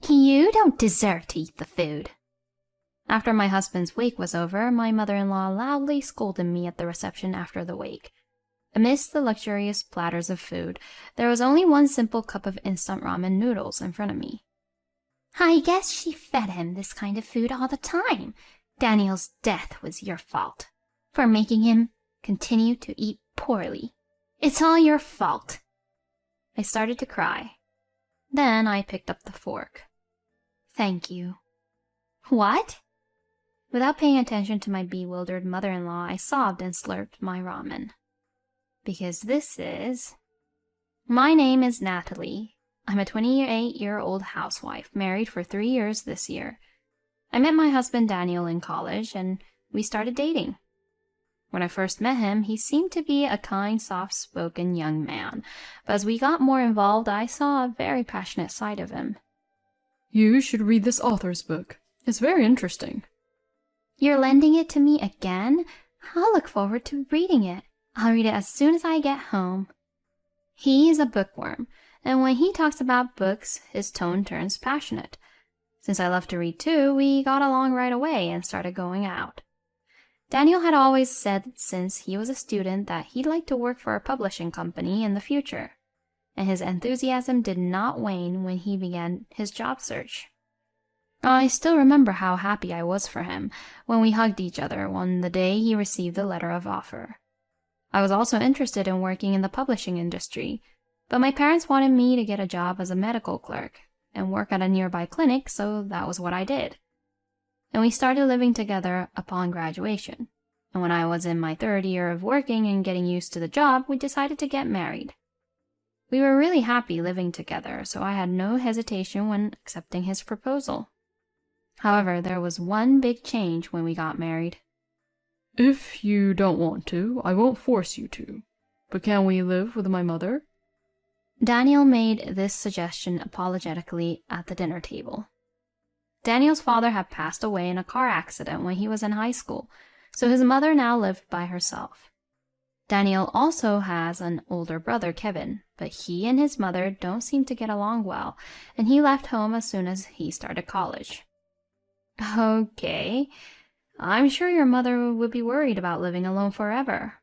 You don't deserve to eat the food. After my husband's wake was over, my mother-in-law loudly scolded me at the reception after the wake. Amidst the luxurious platters of food, there was only one simple cup of instant ramen noodles in front of me. I guess she fed him this kind of food all the time. Daniel's death was your fault, for making him continue to eat poorly. It's all your fault. I started to cry. Then I picked up the fork. Thank you. What? Without paying attention to my bewildered mother-in-law, I sobbed and slurped my ramen. Because this is... My name is Natalie. I'm a 28-year-old housewife, married for 3 years this year. I met my husband Daniel in college, and we started dating. When I first met him, he seemed to be a kind, soft-spoken young man, but as we got more involved, I saw a very passionate side of him. You should read this author's book. It's very interesting. You're lending it to me again? I'll look forward to reading it. I'll read it as soon as I get home. He is a bookworm, and when he talks about books, his tone turns passionate. Since I love to read too, we got along right away and started going out. Daniel had always said since he was a student that he'd like to work for a publishing company in the future, and his enthusiasm did not wane when he began his job search. I still remember how happy I was for him when we hugged each other on the day he received the letter of offer. I was also interested in working in the publishing industry, but my parents wanted me to get a job as a medical clerk and work at a nearby clinic, so that was what I did. And we started living together upon graduation. And when I was in my 3rd year of working and getting used to the job, we decided to get married. We were really happy living together, so I had no hesitation when accepting his proposal. However, there was one big change when we got married. If you don't want to, I won't force you to. But can we live with my mother? Daniel made this suggestion apologetically at the dinner table. Daniel's father had passed away in a car accident when he was in high school, so his mother now lived by herself. Daniel also has an older brother, Kevin, but he and his mother don't seem to get along well, and he left home as soon as he started college. Okay, I'm sure your mother would be worried about living alone forever.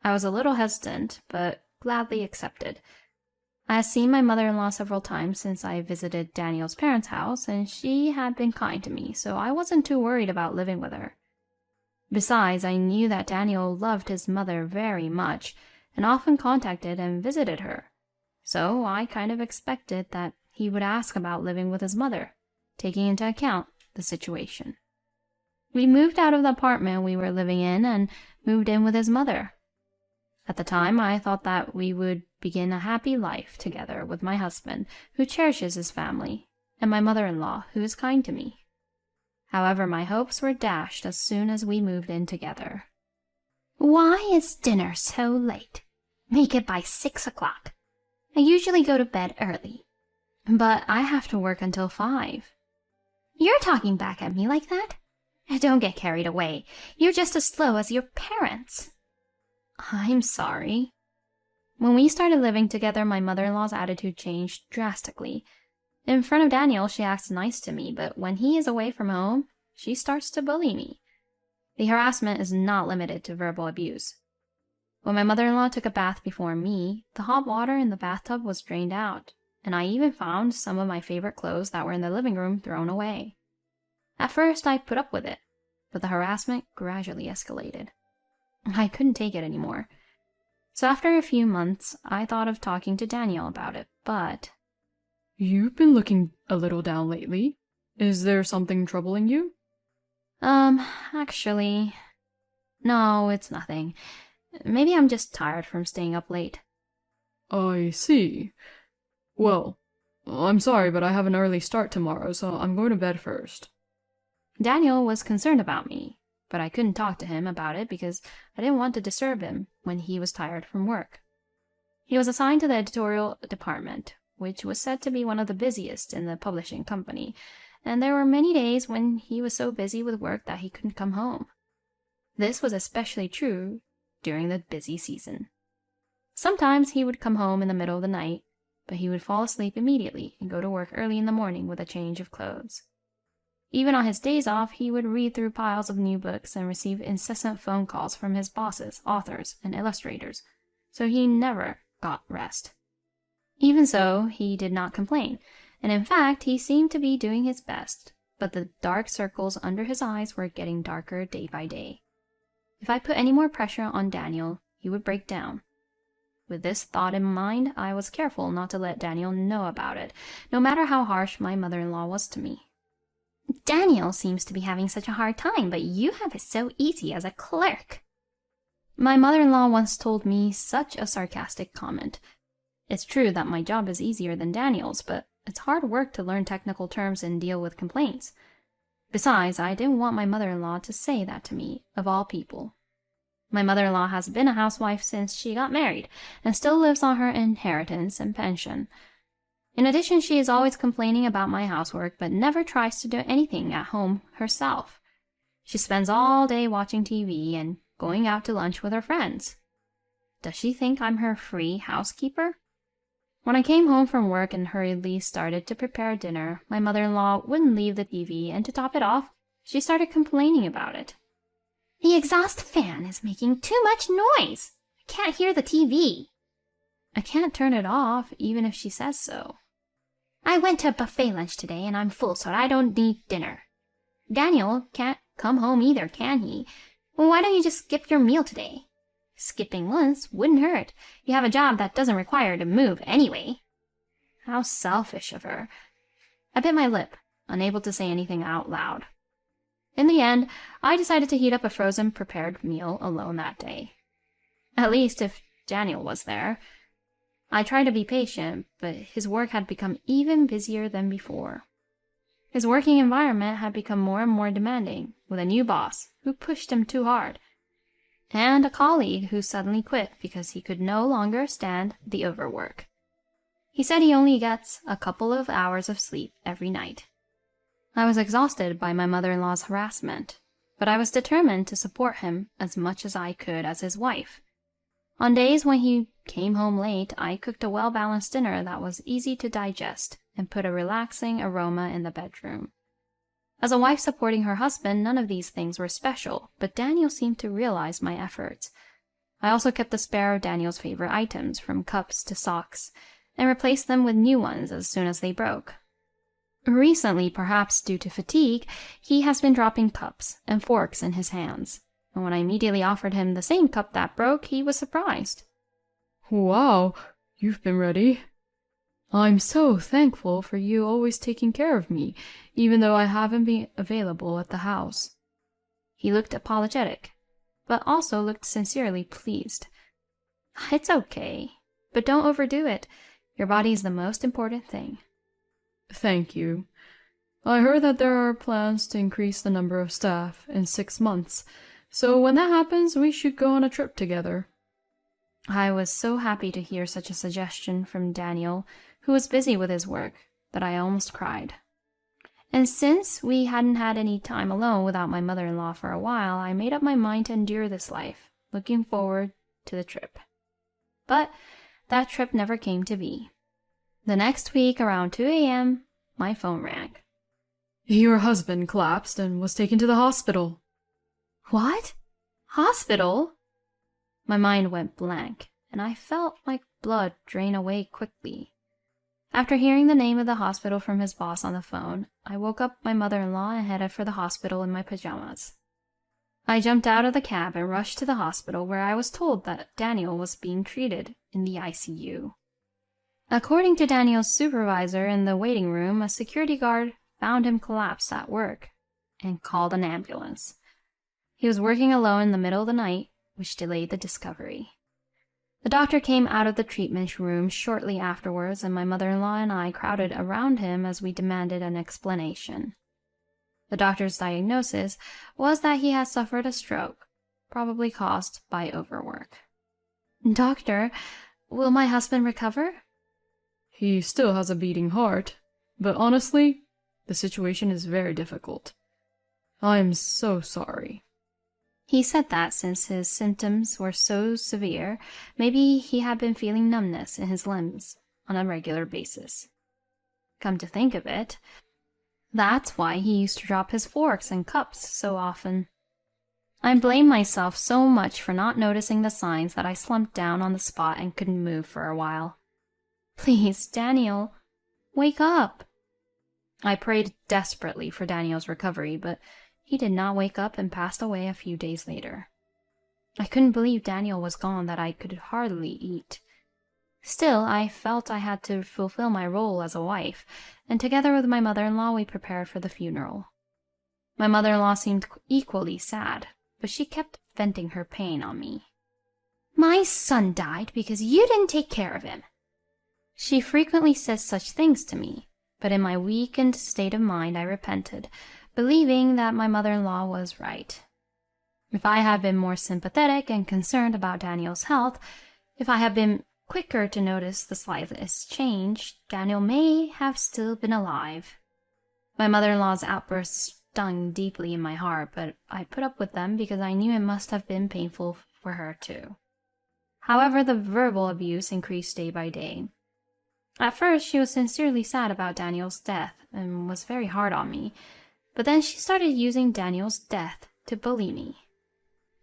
I was a little hesitant, but gladly accepted. I had seen my mother-in-law several times since I visited Daniel's parents' house, and she had been kind to me, so I wasn't too worried about living with her. Besides, I knew that Daniel loved his mother very much, and often contacted and visited her, so I kind of expected that he would ask about living with his mother, taking into account the situation. We moved out of the apartment we were living in and moved in with his mother. At the time, I thought that we would begin a happy life together with my husband, who cherishes his family, and my mother-in-law, who is kind to me. However, my hopes were dashed as soon as we moved in together. Why is dinner so late? Make it by 6 o'clock. I usually go to bed early, but I have to work until 5. You're talking back at me like that? Don't get carried away. You're just as slow as your parents. I'm sorry. When we started living together, my mother-in-law's attitude changed drastically. In front of Daniel, she acts nice to me, but when he is away from home, she starts to bully me. The harassment is not limited to verbal abuse. When my mother-in-law took a bath before me, the hot water in the bathtub was drained out, and I even found some of my favorite clothes that were in the living room thrown away. At first, I put up with it, but the harassment gradually escalated. I couldn't take it anymore. So after a few months, I thought of talking to Daniel about it, but... You've been looking a little down lately. Is there something troubling you? Actually... No, it's nothing. Maybe I'm just tired from staying up late. I see. Well, I'm sorry, but I have an early start tomorrow, so I'm going to bed first. Daniel was concerned about me, but I couldn't talk to him about it because I didn't want to disturb him when he was tired from work. He was assigned to the editorial department, which was said to be one of the busiest in the publishing company, and there were many days when he was so busy with work that he couldn't come home. This was especially true during the busy season. Sometimes he would come home in the middle of the night, but he would fall asleep immediately and go to work early in the morning with a change of clothes. Even on his days off, he would read through piles of new books and receive incessant phone calls from his bosses, authors, and illustrators, so he never got rest. Even so, he did not complain, and in fact, he seemed to be doing his best, but the dark circles under his eyes were getting darker day by day. If I put any more pressure on Daniel, he would break down. With this thought in mind, I was careful not to let Daniel know about it, no matter how harsh my mother-in-law was to me. Daniel seems to be having such a hard time, but you have it so easy as a clerk. My mother-in-law once told me such a sarcastic comment. It's true that my job is easier than Daniel's, but it's hard work to learn technical terms and deal with complaints. Besides, I didn't want my mother-in-law to say that to me, of all people. My mother-in-law has been a housewife since she got married, and still lives on her inheritance and pension. In addition, she is always complaining about my housework, but never tries to do anything at home herself. She spends all day watching TV and going out to lunch with her friends. Does she think I'm her free housekeeper? When I came home from work and hurriedly started to prepare dinner, my mother-in-law wouldn't leave the TV, and to top it off, she started complaining about it. The exhaust fan is making too much noise. I can't hear the TV. I can't turn it off, even if she says so. I went to a buffet lunch today, and I'm full, so I don't need dinner. Daniel can't come home either, can he? Well, why don't you just skip your meal today? Skipping once wouldn't hurt. You have a job that doesn't require to move anyway. How selfish of her. I bit my lip, unable to say anything out loud. In the end, I decided to heat up a frozen prepared meal alone that day. At least if Daniel was there. I tried to be patient, but his work had become even busier than before. His working environment had become more and more demanding, with a new boss who pushed him too hard, and a colleague who suddenly quit because he could no longer stand the overwork. He said he only gets a couple of hours of sleep every night. I was exhausted by my mother-in-law's harassment, but I was determined to support him as much as I could as his wife. On days when he came home late, I cooked a well-balanced dinner that was easy to digest and put a relaxing aroma in the bedroom. As a wife supporting her husband, none of these things were special, but Daniel seemed to realize my efforts. I also kept a spare of Daniel's favorite items, from cups to socks, and replaced them with new ones as soon as they broke. Recently, perhaps due to fatigue, he has been dropping cups and forks in his hands, and when I immediately offered him the same cup that broke, he was surprised. Wow, you've been ready. I'm so thankful for you always taking care of me, even though I haven't been available at the house. He looked apologetic, but also looked sincerely pleased. It's okay, but don't overdo it. Your body is the most important thing. Thank you. I heard that there are plans to increase the number of staff in 6 months, so when that happens, we should go on a trip together. I was so happy to hear such a suggestion from Daniel, who was busy with his work, that I almost cried. And since we hadn't had any time alone without my mother-in-law for a while, I made up my mind to endure this life, looking forward to the trip. But that trip never came to be. The next week, around 2 a.m., my phone rang. Your husband collapsed and was taken to the hospital. What? Hospital? My mind went blank, and I felt my blood drain away quickly. After hearing the name of the hospital from his boss on the phone, I woke up my mother-in-law and headed for the hospital in my pajamas. I jumped out of the cab and rushed to the hospital, where I was told that Daniel was being treated in the ICU. According to Daniel's supervisor in the waiting room, a security guard found him collapsed at work and called an ambulance. He was working alone in the middle of the night, which delayed the discovery. The doctor came out of the treatment room shortly afterwards, and my mother-in-law and I crowded around him as we demanded an explanation. The doctor's diagnosis was that he had suffered a stroke, probably caused by overwork. Doctor, will my husband recover? He still has a beating heart, but honestly, the situation is very difficult. I am so sorry. He said that since his symptoms were so severe, maybe he had been feeling numbness in his limbs, on a regular basis. Come to think of it, that's why he used to drop his forks and cups so often. I blamed myself so much for not noticing the signs that I slumped down on the spot and couldn't move for a while. Please, Daniel, wake up. I prayed desperately for Daniel's recovery, but he did not wake up and passed away a few days later. I couldn't believe Daniel was gone that I could hardly eat. Still, I felt I had to fulfill my role as a wife, and together with my mother-in-law we prepared for the funeral. My mother-in-law seemed equally sad, but she kept venting her pain on me. My son died because you didn't take care of him. She frequently says such things to me, but in my weakened state of mind I repented, believing that my mother-in-law was right. If I had been more sympathetic and concerned about Daniel's health, if I had been quicker to notice the slightest change, Daniel may have still been alive. My mother-in-law's outbursts stung deeply in my heart, but I put up with them because I knew it must have been painful for her too. However, the verbal abuse increased day by day. At first, she was sincerely sad about Daniel's death and was very hard on me, but then she started using Daniel's death to bully me.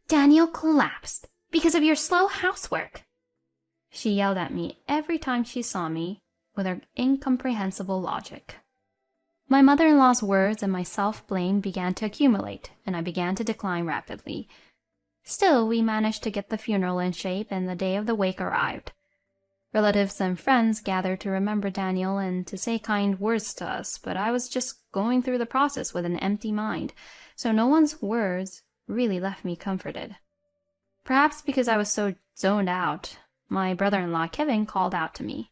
Daniel collapsed because of your slow housework. She yelled at me every time she saw me with her incomprehensible logic. My mother-in-law's words and my self-blame began to accumulate, and I began to decline rapidly. Still, we managed to get the funeral in shape, and the day of the wake arrived. Relatives and friends gathered to remember Daniel and to say kind words to us, but I was just going through the process with an empty mind, so no one's words really left me comforted. Perhaps because I was so zoned out, my brother-in-law Kevin called out to me.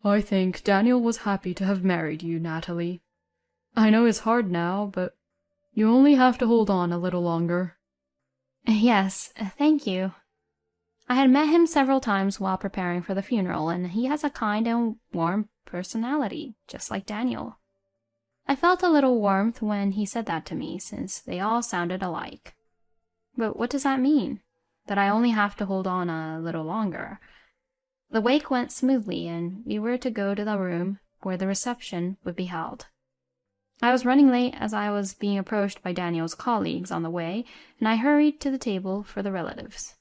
I think Daniel was happy to have married you, Natalie. I know it's hard now, but you only have to hold on a little longer. Yes, thank you. I had met him several times while preparing for the funeral, and he has a kind and warm personality, just like Daniel. I felt a little warmth when he said that to me, since they all sounded alike. But what does that mean? That I only have to hold on a little longer? The wake went smoothly, and we were to go to the room where the reception would be held. I was running late as I was being approached by Daniel's colleagues on the way, and I hurried to the table for the relatives.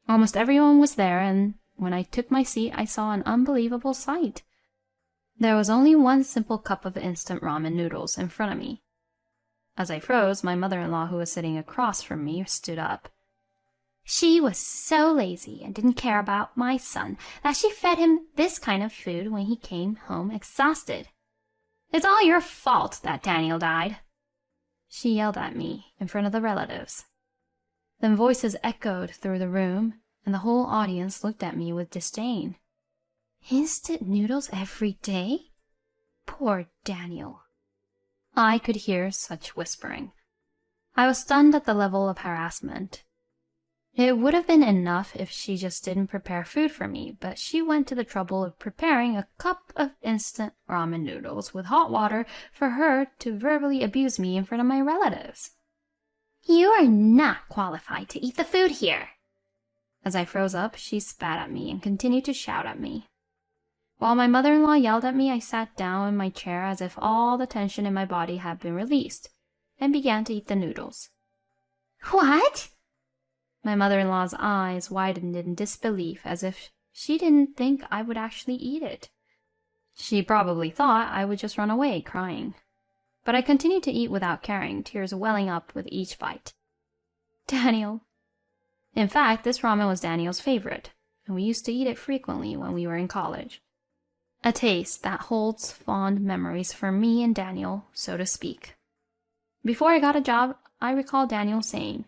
Almost everyone was there, and when I took my seat, I saw an unbelievable sight. There was only one simple cup of instant ramen noodles in front of me. As I froze, my mother-in-law, who was sitting across from me, stood up. She was so lazy and didn't care about my son that she fed him this kind of food when he came home exhausted. It's all your fault that Daniel died. She yelled at me in front of the relatives. Then voices echoed through the room, and the whole audience looked at me with disdain. Instant noodles every day? Poor Daniel. I could hear such whispering. I was stunned at the level of harassment. It would have been enough if she just didn't prepare food for me, but she went to the trouble of preparing a cup of instant ramen noodles with hot water for her to verbally abuse me in front of my relatives. You are not qualified to eat the food here. As I froze up, she spat at me and continued to shout at me. While my mother-in-law yelled at me, I sat down in my chair as if all the tension in my body had been released, and began to eat the noodles. What? My mother-in-law's eyes widened in disbelief, as if she didn't think I would actually eat it. She probably thought I would just run away, crying. But I continued to eat without caring, tears welling up with each bite. Daniel. In fact, this ramen was Daniel's favorite, and we used to eat it frequently when we were in college. A taste that holds fond memories for me and Daniel, so to speak. Before I got a job, I recall Daniel saying,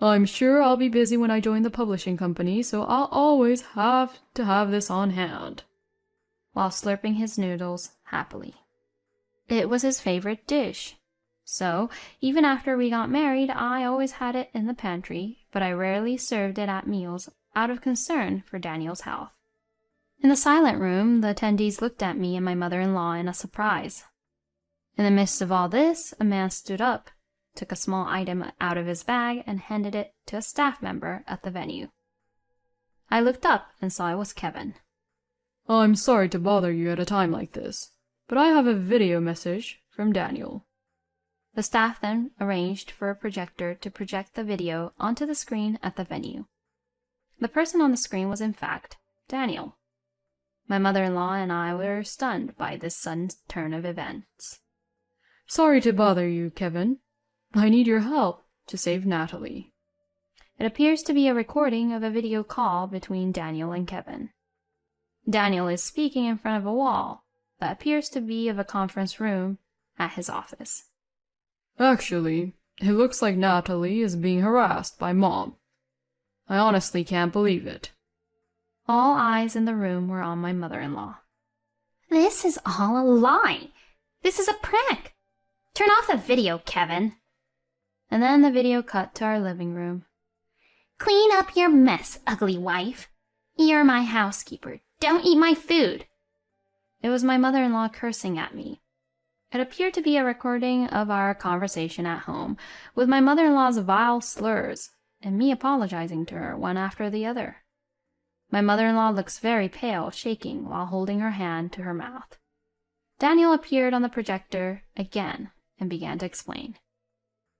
I'm sure I'll be busy when I join the publishing company, so I'll always have to have this on hand, while slurping his noodles happily. It was his favorite dish. So, even after we got married, I always had it in the pantry, but I rarely served it at meals out of concern for Daniel's health. In the silent room, the attendees looked at me and my mother-in-law in a surprise. In the midst of all this, a man stood up, took a small item out of his bag, and handed it to a staff member at the venue. I looked up and saw it was Kevin. I'm sorry to bother you at a time like this, but I have a video message from Daniel. The staff then arranged for a projector to project the video onto the screen at the venue. The person on the screen was in fact Daniel. My mother-in-law and I were stunned by this sudden turn of events. Sorry to bother you, Kevin. I need your help to save Natalie. It appears to be a recording of a video call between Daniel and Kevin. Daniel is speaking in front of a wall that appears to be of a conference room at his office. Actually, it looks like Natalie is being harassed by Mom. I honestly can't believe it. All eyes in the room were on my mother-in-law. This is all a lie. This is a prank. Turn off the video, Kevin. And then the video cut to our living room. Clean up your mess, ugly wife. You're my housekeeper. Don't eat my food. It was my mother-in-law cursing at me. It appeared to be a recording of our conversation at home, with my mother-in-law's vile slurs, and me apologizing to her one after the other. My mother-in-law looks very pale, shaking while holding her hand to her mouth. Daniel appeared on the projector again and began to explain.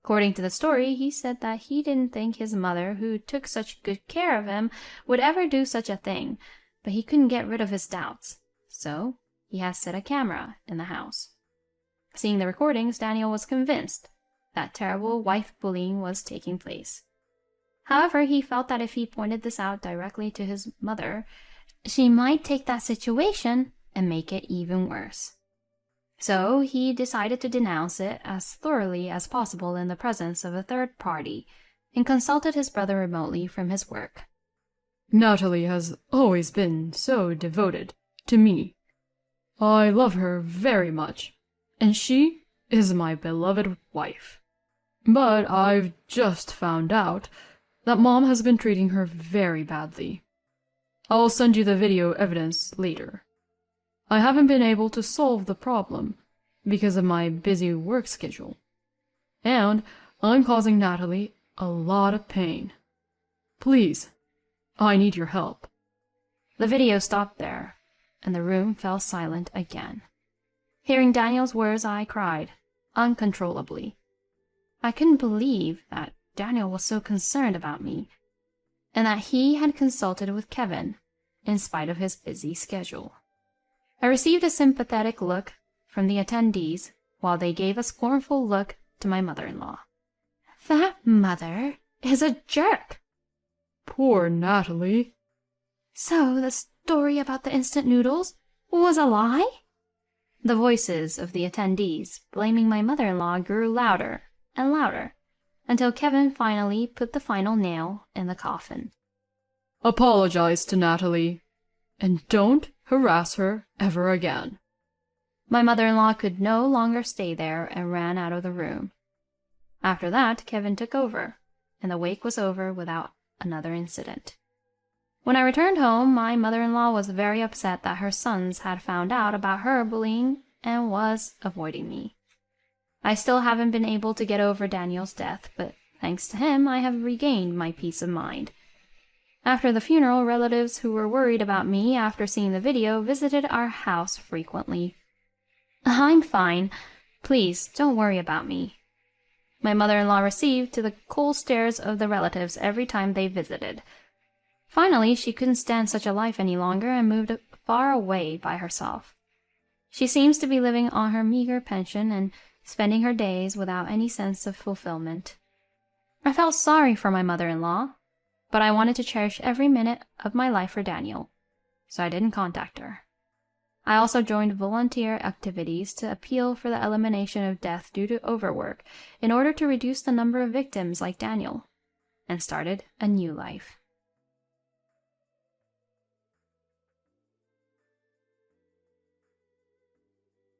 According to the story, he said that he didn't think his mother, who took such good care of him, would ever do such a thing, but he couldn't get rid of his doubts, so he has set a camera in the house. Seeing the recordings, Daniel was convinced that terrible wife bullying was taking place. However, he felt that if he pointed this out directly to his mother, she might take that situation and make it even worse. So he decided to denounce it as thoroughly as possible in the presence of a third party, and consulted his brother remotely from his work. Natalie has always been so devoted to me. I love her very much, and she is my beloved wife. But I've just found out that Mom has been treating her very badly. I'll send you the video evidence later. I haven't been able to solve the problem because of my busy work schedule, and I'm causing Natalie a lot of pain. Please, I need your help. The video stopped there, and the room fell silent again. Hearing Daniel's words, I cried uncontrollably. I couldn't believe that Daniel was so concerned about me, and that he had consulted with Kevin in spite of his busy schedule. I received a sympathetic look from the attendees while they gave a scornful look to my mother-in-law. That mother is a jerk. Poor Natalie. So the story about the instant noodles was a lie? The voices of the attendees blaming my mother-in-law grew louder and louder, until Kevin finally put the final nail in the coffin. Apologize to Natalie, and don't harass her ever again. My mother-in-law could no longer stay there and ran out of the room. After that, Kevin took over, and the wake was over without another incident. When I returned home, my mother-in-law was very upset that her sons had found out about her bullying and was avoiding me. I still haven't been able to get over Daniel's death, but thanks to him, I have regained my peace of mind. After the funeral, relatives who were worried about me after seeing the video visited our house frequently. I'm fine. Please, don't worry about me. My mother-in-law received to the cold stares of the relatives every time they visited. Finally, she couldn't stand such a life any longer and moved far away by herself. She seems to be living on her meager pension and spending her days without any sense of fulfillment. I felt sorry for my mother-in-law, but I wanted to cherish every minute of my life for Daniel, so I didn't contact her. I also joined volunteer activities to appeal for the elimination of death due to overwork in order to reduce the number of victims like Daniel, and started a new life.